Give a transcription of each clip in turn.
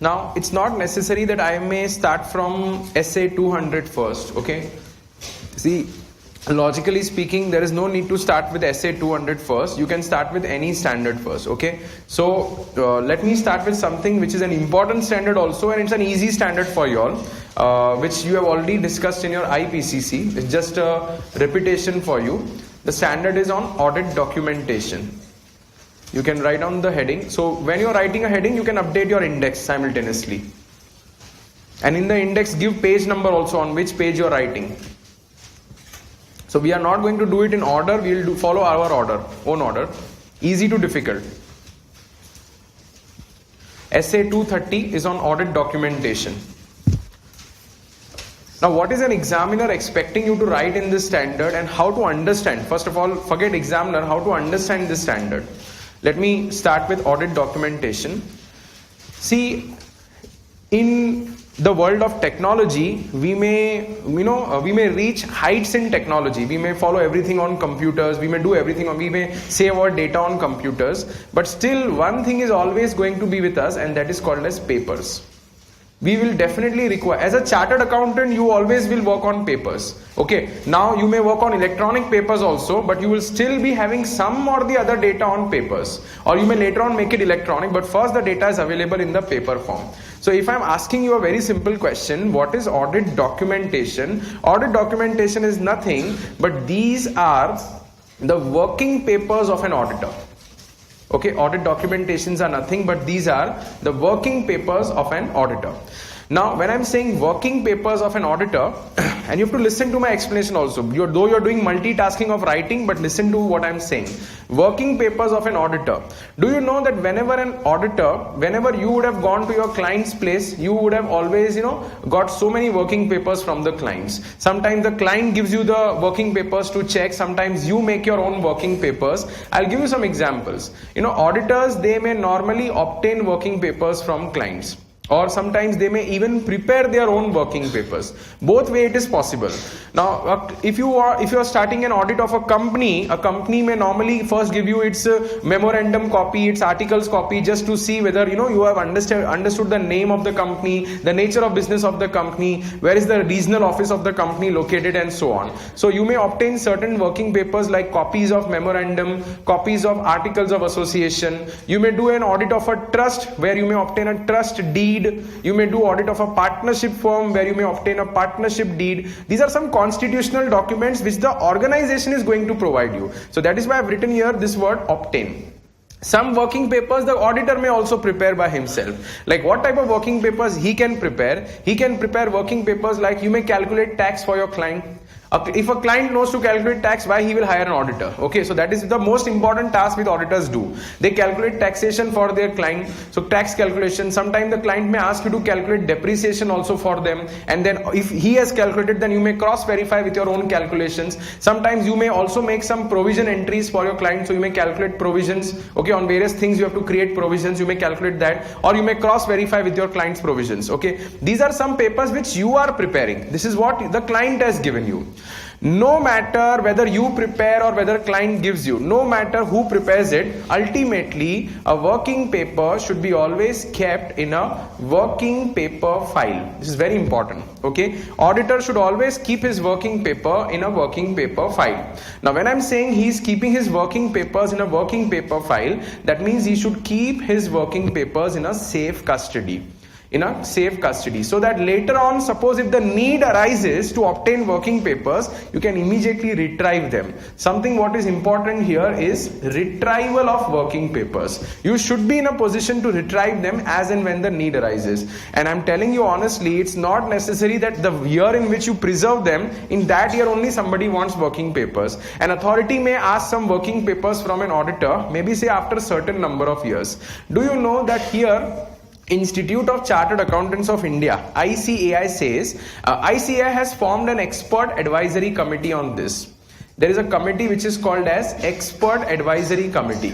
Now, it's not necessary that I may start from SA 200 first, okay? See, logically speaking, there is no need to start with SA 200 first. You can start with any standard first, okay? So, let me start with something which is an important standard also, and it's an easy standard for you all, which you have already discussed in your IPCC. It's just a repetition for you. The standard is on audit documentation. You can write down the heading. So when you're writing a heading, you can update your index simultaneously. And in the index, give page number also on which page you're writing. So we are not going to do it in order. We will follow our order, own order. Easy to difficult. SA 230 is on audit documentation. Now, what is an examiner expecting you to write in this standard and how to understand? First of all, forget examiner, how to understand this standard. Let me start with audit documentation. See, in the world of technology, we may reach heights in technology. We may follow everything on computers. We may do everything we may save our data on computers. But still, one thing is always going to be with us, and that is called as papers. We will definitely require, as a chartered accountant, you always will work on papers. Okay, now you may work on electronic papers also, but you will still be having some or the other data on papers. Or you may later on make it electronic, but first the data is available in the paper form. So if I'm asking you a very simple question, what is audit documentation? Audit documentation is nothing, but these are the working papers of an auditor. Okay, audit documentations are nothing, but these are the working papers of an auditor. Now, when I'm saying working papers of an auditor, and you have to listen to my explanation also, though you're doing multitasking of writing, but listen to what I'm saying. Working papers of an auditor. Do you know that whenever you would have gone to your client's place, you would have always, got so many working papers from the clients. Sometimes the client gives you the working papers to check. Sometimes you make your own working papers. I'll give you some examples. Auditors, they may normally obtain working papers from clients. Or sometimes they may even prepare their own working papers. Both way it is possible. Now, if you are starting an audit of a company may normally first give you its memorandum copy, its articles copy, just to see whether you have understood the name of the company, the nature of business of the company, where is the regional office of the company located, and so on. So you may obtain certain working papers like copies of memorandum, copies of articles of association. You may do an audit of a trust where you may obtain a trust deed. You may do audit of a partnership firm where you may obtain a partnership deed. These are some constitutional documents which the organization is going to provide you. So that is why I've written here this word obtain. Some working papers the auditor may also prepare by himself. Like what type of working papers he can prepare? He can prepare working papers like you may calculate tax for your client. If a client knows to calculate tax, why he will hire an auditor? Okay, so that is the most important task which auditors do. They calculate taxation for their client. So tax calculation. Sometimes the client may ask you to calculate depreciation also for them. And then if he has calculated, then you may cross verify with your own calculations. Sometimes you may also make some provision entries for your client. So you may calculate provisions. Okay, on various things you have to create provisions. You may calculate that. Or you may cross verify with your client's provisions. Okay, these are some papers which you are preparing. This is what the client has given you. No matter whether you prepare or whether client gives you, no matter who prepares it, ultimately a working paper should be always kept in a working paper file. This is very important. Okay, auditor should always keep his working paper in a working paper file. Now when I'm saying he's keeping his working papers in a working paper file, that means he should keep his working papers in a safe custody. So that later on, suppose if the need arises to obtain working papers, you can immediately retrieve them. Something what is important here is retrieval of working papers. You should be in a position to retrieve them as and when the need arises. And I'm telling you honestly, it's not necessary that the year in which you preserve them, in that year only somebody wants working papers. An authority may ask some working papers from an auditor, maybe say after a certain number of years. Do you know that here Institute of Chartered Accountants of India, ICAI says, ICAI has formed an expert advisory committee on this. There is a committee which is called as Expert Advisory Committee.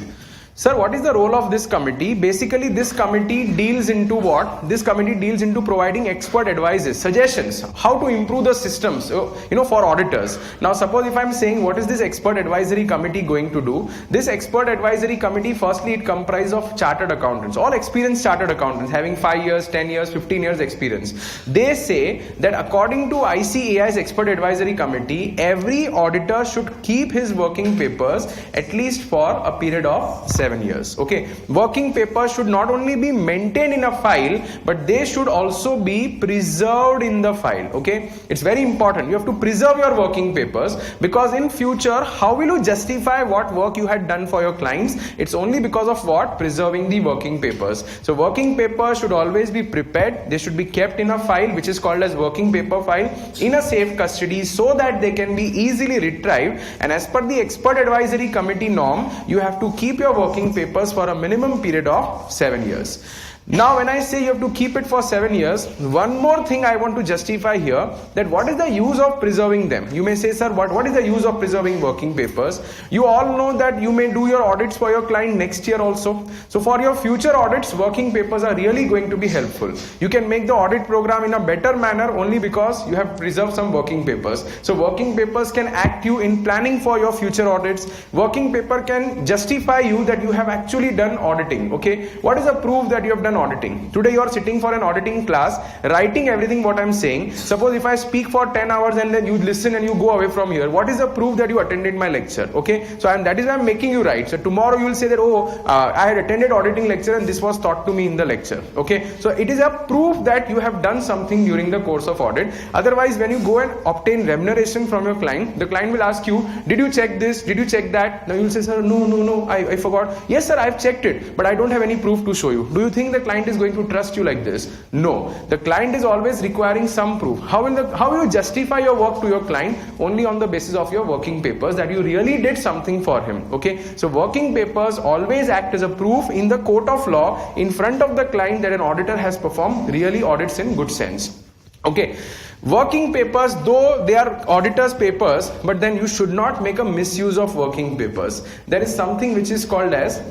Sir, what is the role of this committee? Basically, this committee deals into what? This committee deals into providing expert advices, suggestions, how to improve the systems, for auditors. Now, suppose if I'm saying, what is this expert advisory committee going to do? This expert advisory committee, firstly, it comprises of chartered accountants, all experienced chartered accountants having 5 years, 10 years, 15 years experience. They say that according to ICAI's expert advisory committee, every auditor should keep his working papers at least for a period of 7 years. Okay, working papers should not only be maintained in a file, but they should also be preserved in the file. Okay, it's very important. You have to preserve your working papers, because in future, how will you justify what work you had done for your clients? It's only because of what? Preserving the working papers. So working papers should always be prepared. They should be kept in a file which is called as working paper file in a safe custody, so that they can be easily retrieved. And as per the expert advisory committee norm, you have to keep your working papers for a minimum period of 7 years. Now, when I say you have to keep it for 7 years, one more thing I want to justify here, that what is the use of preserving them? You may say, sir, what is the use of preserving working papers? You all know that you may do your audits for your client next year also. So for your future audits, working papers are really going to be helpful. You can make the audit program in a better manner only because you have preserved some working papers. So working papers can act you in planning for your future audits. Working paper can justify you that you have actually done auditing. Okay, what is the proof that you have done auditing? Today you are sitting for an auditing class, writing everything what I'm saying. Suppose if I speak for 10 hours and then you listen and you go away from here, what is the proof that you attended my lecture? Okay, so that is why I'm making you write. So tomorrow you will say that, I had attended auditing lecture and this was taught to me in the lecture. Okay, so it is a proof that you have done something during the course of audit. Otherwise, when you go and obtain remuneration from your client, the client will ask you, did you check this? Did you check that? Now you will say, sir, no, I forgot. Yes, sir, I've checked it, but I don't have any proof to show you. Do you think the client is going to trust you like this? No. The client is always requiring some proof. How will you justify your work to your client? Only on the basis of your working papers, that you really did something for him. Okay, so working papers always act as a proof in the court of law in front of the client that an auditor has performed really audits in good sense. Okay, working papers, though they are auditor's papers, but then you should not make a misuse of working papers. There is something which is called as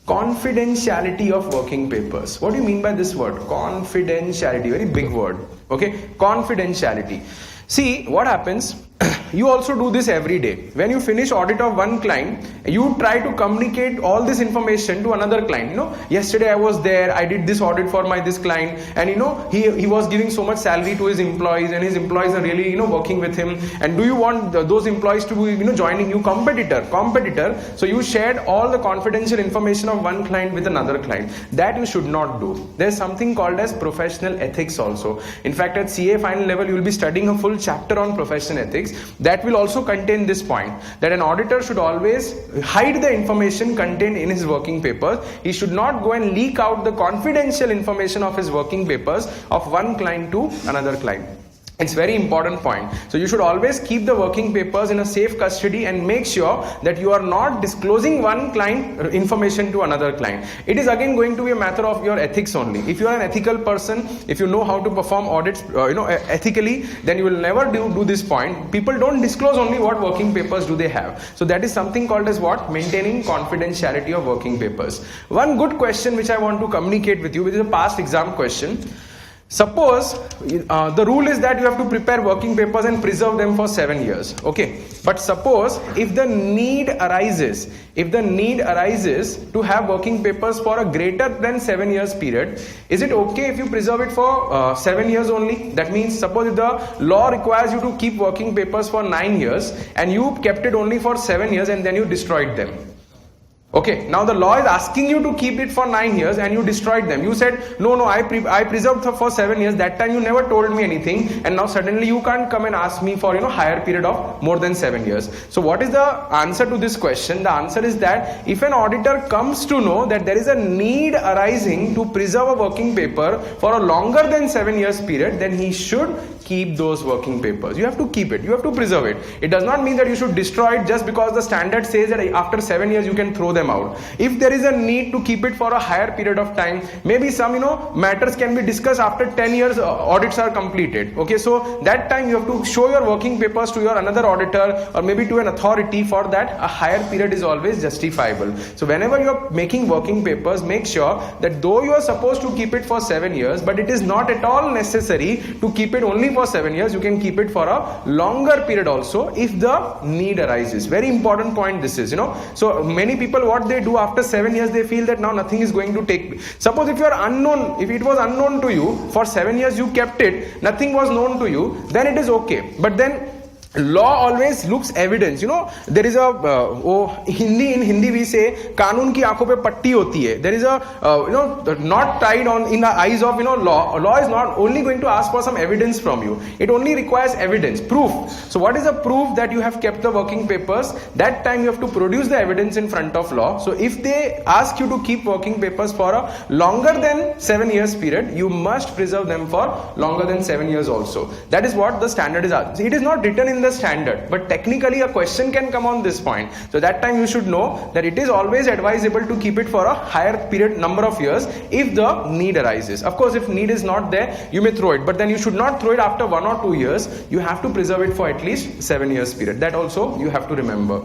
confidentiality of working papers. What do you mean by this word? Confidentiality, very big word. Okay, confidentiality. See, what happens, you also do this every day. When you finish audit of one client, you try to communicate all this information to another client. Yesterday I was there, I did this audit for this client, and he was giving so much salary to his employees, and his employees are really working with him. And do you want those employees to be joining you? Competitor. So you shared all the confidential information of one client with another client. That you should not do. There's something called as professional ethics also. In fact, at CA final level you will be studying a full chapter on professional ethics. That will also contain this point, that an auditor should always hide the information contained in his working papers. He should not go and leak out the confidential information of his working papers of one client to another client. It's very important point. So you should always keep the working papers in a safe custody and make sure that you are not disclosing one client information to another client. It is again going to be a matter of your ethics only. If you are an ethical person, if you know how to perform audits ethically, then you will never do this point. People don't disclose only what working papers do they have. So that is something called as what? Maintaining confidentiality of working papers. One good question which I want to communicate with you, which is a past exam question. Suppose the rule is that you have to prepare working papers and preserve them for 7 years. Okay, but suppose if the need arises to have working papers for a greater than 7 years period, is it okay if you preserve it for 7 years only? That means suppose if the law requires you to keep working papers for 9 years and you kept it only for 7 years and then you destroyed them. Okay, now the law is asking you to keep it for 9 years and you destroyed them. You said, no, I preserved for 7 years. That time you never told me anything, and now suddenly you can't come and ask me for higher period of more than 7 years. So what is the answer to this question? The answer is that if an auditor comes to know that there is a need arising to preserve a working paper for a longer than 7 years period, then he should keep those working papers. You have to keep it. You have to preserve it. It does not mean that you should destroy it just because the standard says that after 7 years you can throw them them out. If there is a need to keep it for a higher period of time, maybe some matters can be discussed after 10 years audits are completed. Okay, so that time you have to show your working papers to your another auditor or maybe to an authority. For that a higher period is always justifiable. So whenever you are making working papers, make sure that though you are supposed to keep it for 7 years, but it is not at all necessary to keep it only for 7 years. You can keep it for a longer period also if the need arises. Very important point this is, so many people, what they do after 7 years, they feel that now nothing is going to take. Suppose if you are unknown, if it was unknown to you for 7 years, you kept it, nothing was known to you, then it is okay. But then law always looks evidence. There is a in Hindi we say कानून की आंखों पे पट्टी होती है. There is a not tied on in the eyes of law is not only going to ask for some evidence from you. It only requires evidence, proof. So what is the proof that you have kept the working papers? That time you have to produce the evidence in front of law. So if they ask you to keep working papers for a longer than 7 years period, you must preserve them for longer than 7 years also. That is what the standard is. It is not written in the standard, but technically a question can come on this point. So that time you should know that it is always advisable to keep it for a higher period number of years if the need arises. Of course, if need is not there, you may throw it, but then you should not throw it after 1 or 2 years. You have to preserve it for at least 7 years period. That also you have to remember.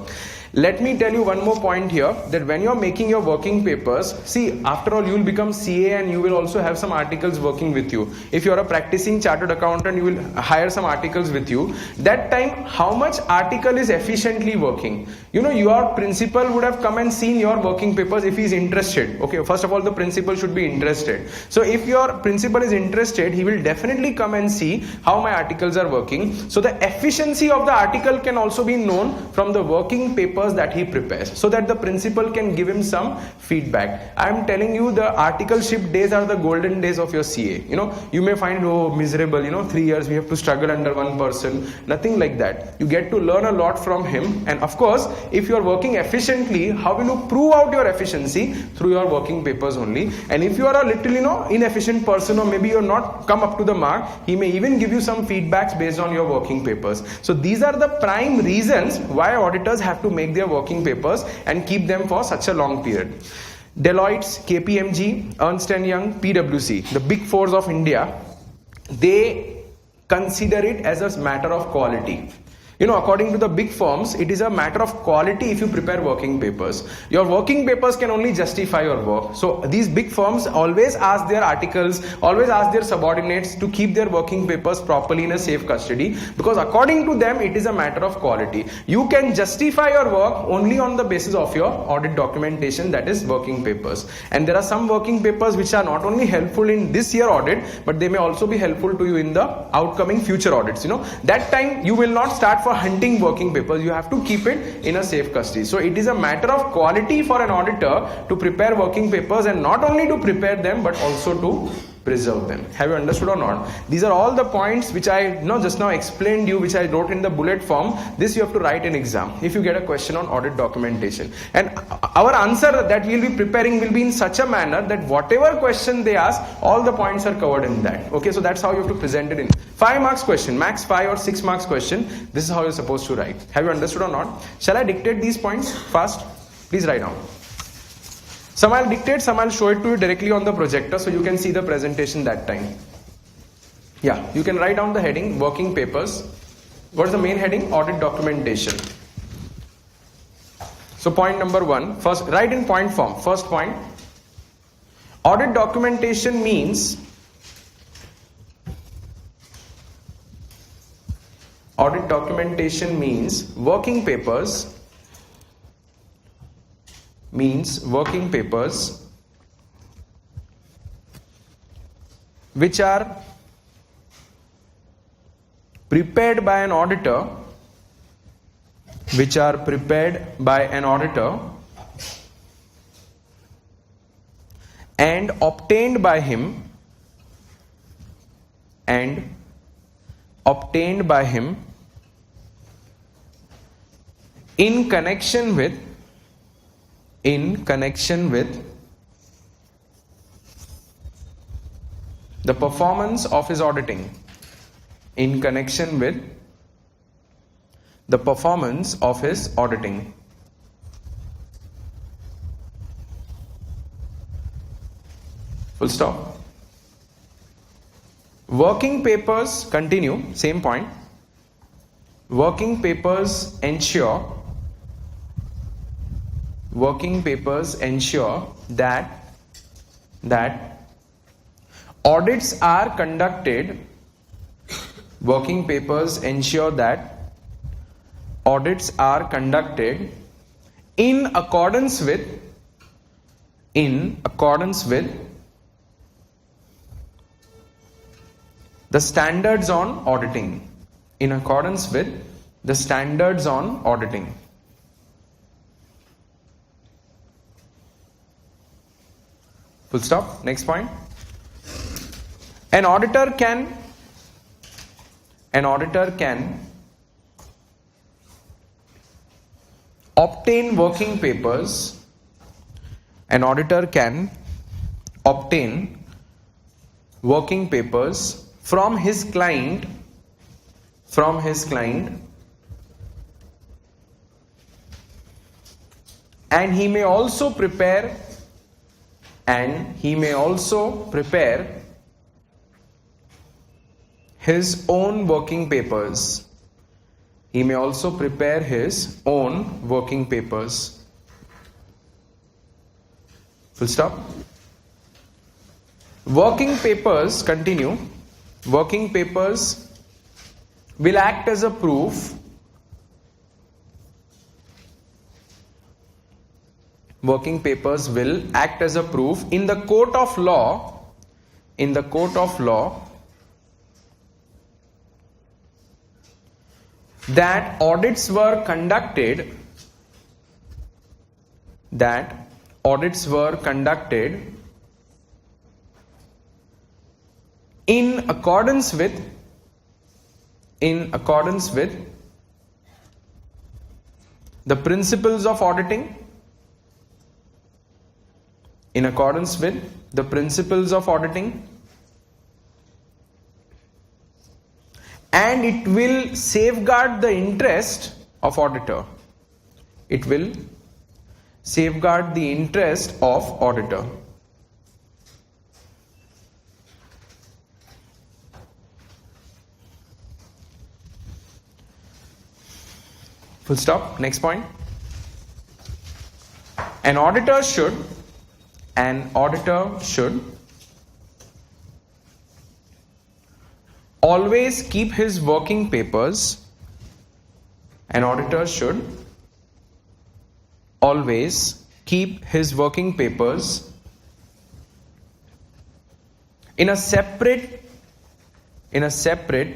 Let me tell you one more point here, that when you're making your working papers, see, after all you will become CA and you will also have some articles working with you. If you're a practicing chartered accountant, you will hire some articles with you. That time, how much article is efficiently working? Your principal would have come and seen your working papers if he is interested. Okay, first of all, the principal should be interested. So if your principal is interested, he will definitely come and see how my articles are working. So the efficiency of the article can also be known from the working papers that he prepares, so that the principal can give him some feedback. I am telling you, the articleship days are the golden days of your CA. You may find miserable, 3 years we have to struggle under one person. Nothing like that. You get to learn a lot from him. And of course, if you are working efficiently, how will you prove out your efficiency? Through your working papers only. And if you are a little inefficient person, or maybe you are not come up to the mark, he may even give you some feedbacks based on your working papers. So these are the prime reasons why auditors have to make their working papers and keep them for such a long period. Deloitte's, KPMG, Ernst & Young, PwC, the big fours of India, they consider it as a matter of quality. According to the big firms, it is a matter of quality if you prepare working papers. Your working papers can only justify your work. So these big firms always ask their articles, always ask their subordinates to keep their working papers properly in a safe custody, because according to them, it is a matter of quality. You can justify your work only on the basis of your audit documentation, that is working papers. And there are some working papers which are not only helpful in this year audit, but they may also be helpful to you in the outcoming future audits. That time you will not start for hunting working papers. You have to keep it in a safe custody. So it is a matter of quality for an auditor to prepare working papers, and not only to prepare them but also to preserve them. Have you understood or not? These are all the points which I just now explained you, which I wrote in the bullet form. This you have to write in exam if you get a question on audit documentation. And our answer that we will be preparing will be in such a manner that whatever question they ask, all the points are covered in that. Okay, so that's how you have to present it in 5 marks question, max 5 or 6 marks question. This is how you're supposed to write. Have you understood or not? Shall I dictate these points fast? Please write down. Some I'll dictate, some I'll show it to you directly on the projector so you can see the presentation that time. Yeah, you can write down the heading, working papers. What is the main heading? Audit documentation. So point number 1, first write in point form. First point, audit documentation means working papers which are prepared by an auditor and obtained by him in connection with the performance of his auditing. Full stop. Working papers, continue, same point. Working papers ensure that audits are conducted. Working papers ensure that audits are conducted in accordance with the standards on auditing. In accordance with the standards on auditing. Full stop. Next point. An auditor can obtain working papers. An auditor can obtain working papers from his client and he may also prepare his own working papers. He may also prepare his own working papers. Full stop. Working papers, continue. Working papers will act as a proof. Working papers will act as a proof in the court of law. That audits were conducted in accordance with the principles of auditing. In accordance with the principles of auditing. And it will safeguard the interest of auditor. It will safeguard the interest of auditor. Full stop. Next point. An auditor should always keep his working papers. An auditor should always keep his working papers in a separate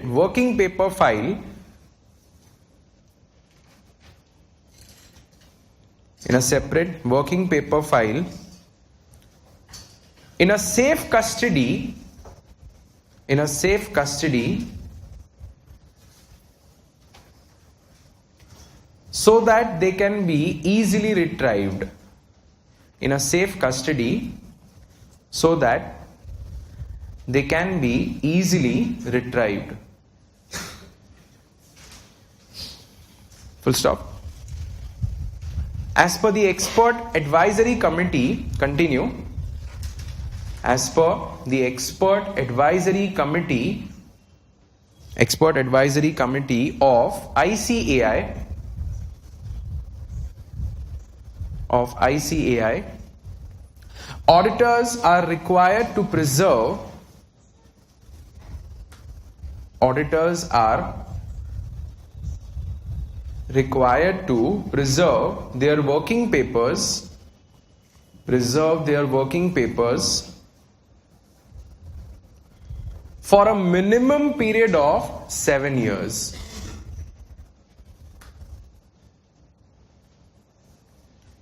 working paper file. In a separate working paper file in a safe custody so that they can be easily retrieved. In a safe custody so that they can be easily retrieved. Full stop. As per the expert advisory committee, continue. As per the expert advisory committee of ICAI, auditors are required to preserve their working papers for a minimum period of 7 years.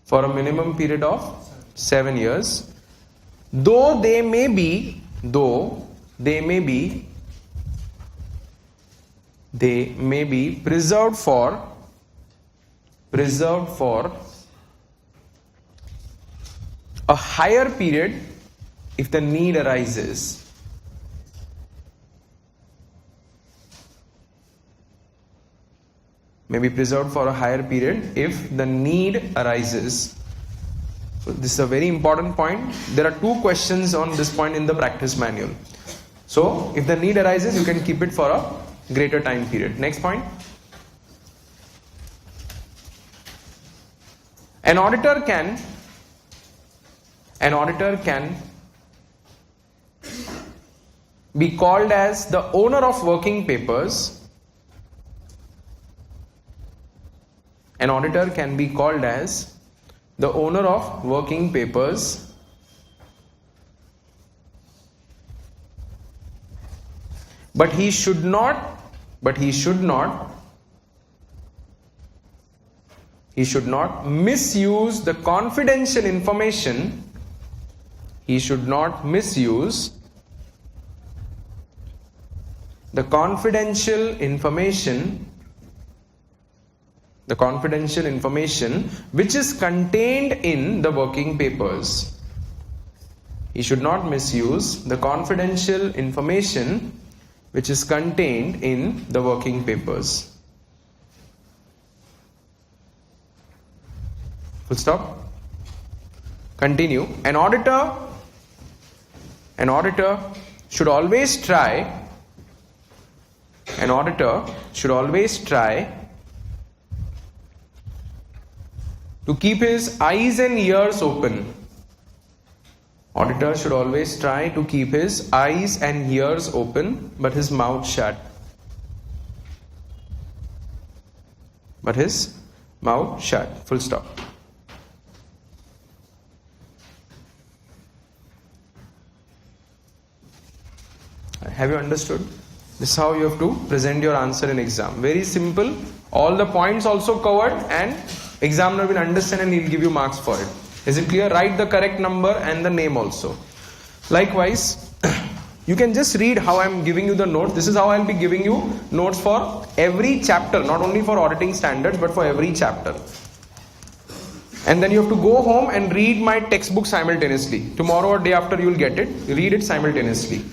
For a minimum period of 7 years, though they may be preserved for a higher period if the need arises. May be preserved for a higher period if the need arises. So this is a very important point. There are 2 questions on this point in the practice manual. So if the need arises, you can keep it for a greater time period. Next point. An auditor can be called as the owner of working papers. An auditor can be called as the owner of working papers but he should not misuse the confidential information. He should not misuse the confidential information which is contained in the working papers. He should not misuse the confidential information which is contained in the working papers. Full stop. Continue. An auditor should always try to keep his eyes and ears open. Auditor should always try to keep his eyes and ears open, but his mouth shut. Full stop. Have you understood? This is how you have to present your answer in exam. Very simple. All the points also covered, and examiner will understand and he'll give you marks for it. Is it clear? Write the correct number and the name also. Likewise, you can just read how I am giving you the notes. This is how I will be giving you notes for every chapter, not only for auditing standards but for every chapter. And then you have to go home and read my textbook simultaneously. Tomorrow or day after you will get it. Read it simultaneously.